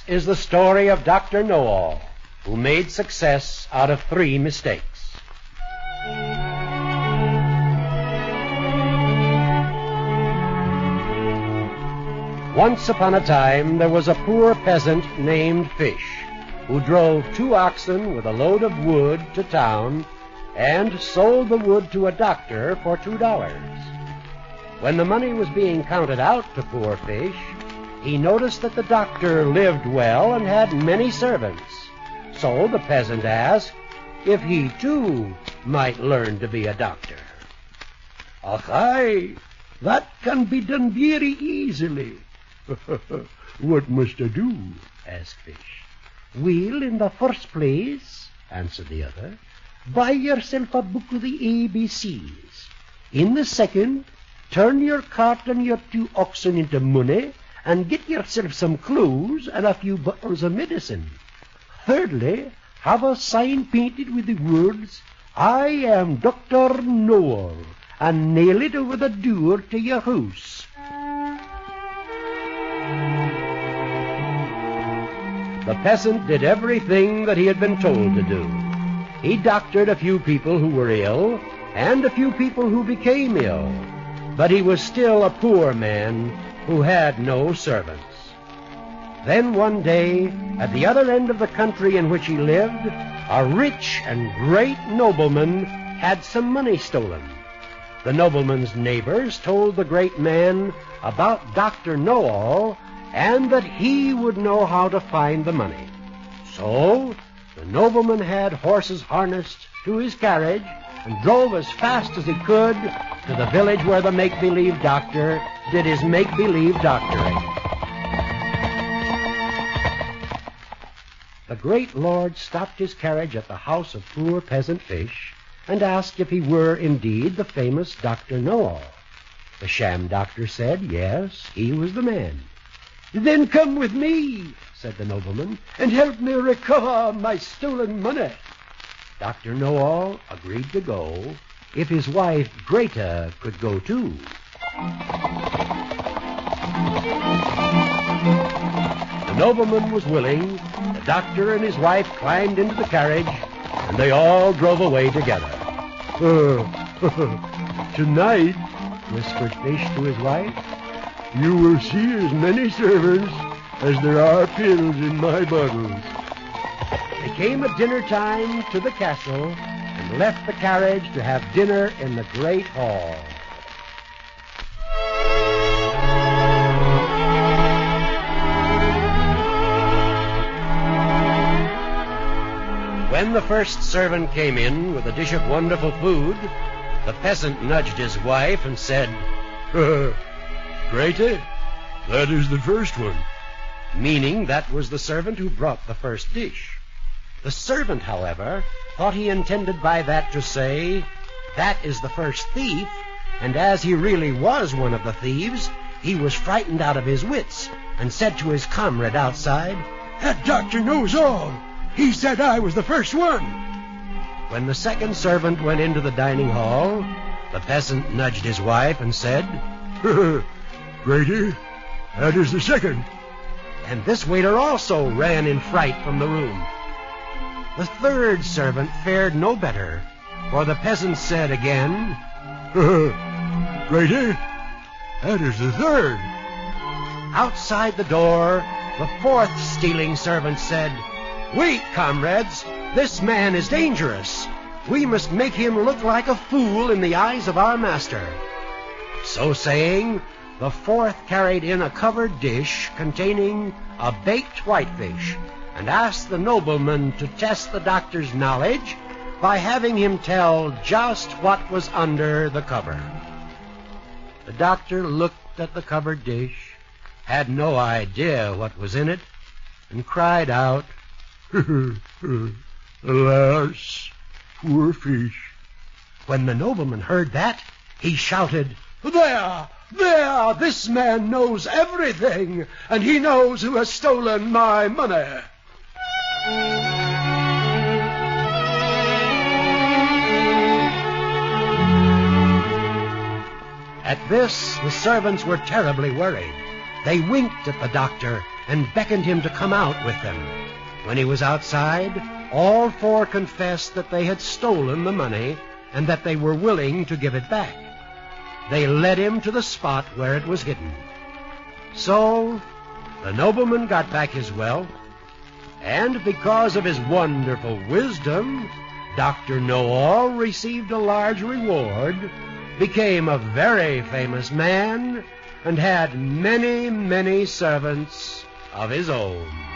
is the story of Dr. Know-All, who made success out of 3 mistakes. Once upon a time, there was a poor peasant named Fish, who drove 2 oxen with a load of wood to town and sold the wood to a doctor for $2. When the money was being counted out to poor Fish, he noticed that the doctor lived well and had many servants. So the peasant asked if he, too, might learn to be a doctor. Aye, that can be done very easily. What must I do? Asked Fish. Well, in the first place, answered the other, buy yourself a book of the ABCs. In the second, turn your cart and your 2 oxen into money and get yourself some clothes and a few bottles of medicine. Thirdly, have a sign painted with the words, I am Dr. Know-All, and nail it over the door to your house. The peasant did everything that he had been told to do. He doctored a few people who were ill and a few people who became ill, but he was still a poor man who had no servants. Then one day, at the other end of the country in which he lived, a rich and great nobleman had some money stolen. The nobleman's neighbors told the great man about Dr. Know-All and that he would know how to find the money. So the nobleman had horses harnessed to his carriage and drove as fast as he could to the village where the make-believe doctor did his make-believe doctoring. The great lord stopped his carriage at the house of poor peasant Fish and asked if he were indeed the famous Dr. Know-All. The sham doctor said yes, he was the man. Then come with me, said the nobleman, and help me recover my stolen money. Dr. Know-All agreed to go if his wife Greta could go too. The nobleman was willing. The doctor and his wife climbed into the carriage, and they all drove away together. Tonight, whispered Fish to his wife, you will see as many servants as there are pills in my bottles. They came at dinner time to the castle and left the carriage to have dinner in the great hall. When the first servant came in with a dish of wonderful food, the peasant nudged his wife and said, Greta, that is the first one. Meaning that was the servant who brought the first dish. The servant, however, thought he intended by that to say, that is the first thief, and as he really was one of the thieves, he was frightened out of his wits and said to his comrade outside, That doctor knows all. He said I was the first one. When the second servant went into the dining hall, the peasant nudged his wife and said, Grady, that is the second. And this waiter also ran in fright from the room. The third servant fared no better, for the peasant said again, Grady, that is the third. Outside the door, the fourth stealing servant said, Wait, comrades, this man is dangerous. We must make him look like a fool in the eyes of our master. So saying, the fourth carried in a covered dish containing a baked whitefish and asked the nobleman to test the doctor's knowledge by having him tell just what was under the cover. The doctor looked at the covered dish, had no idea what was in it, and cried out, Alas, poor fish. When the nobleman heard that, he shouted, There! This man knows everything, and he knows who has stolen my money. At this, the servants were terribly worried. They winked at the doctor and beckoned him to come out with them. When he was outside, all four confessed that they had stolen the money and that they were willing to give it back. They led him to the spot where it was hidden. So the nobleman got back his wealth, and because of his wonderful wisdom, Dr. Know-All received a large reward, became a very famous man, and had many, many servants of his own.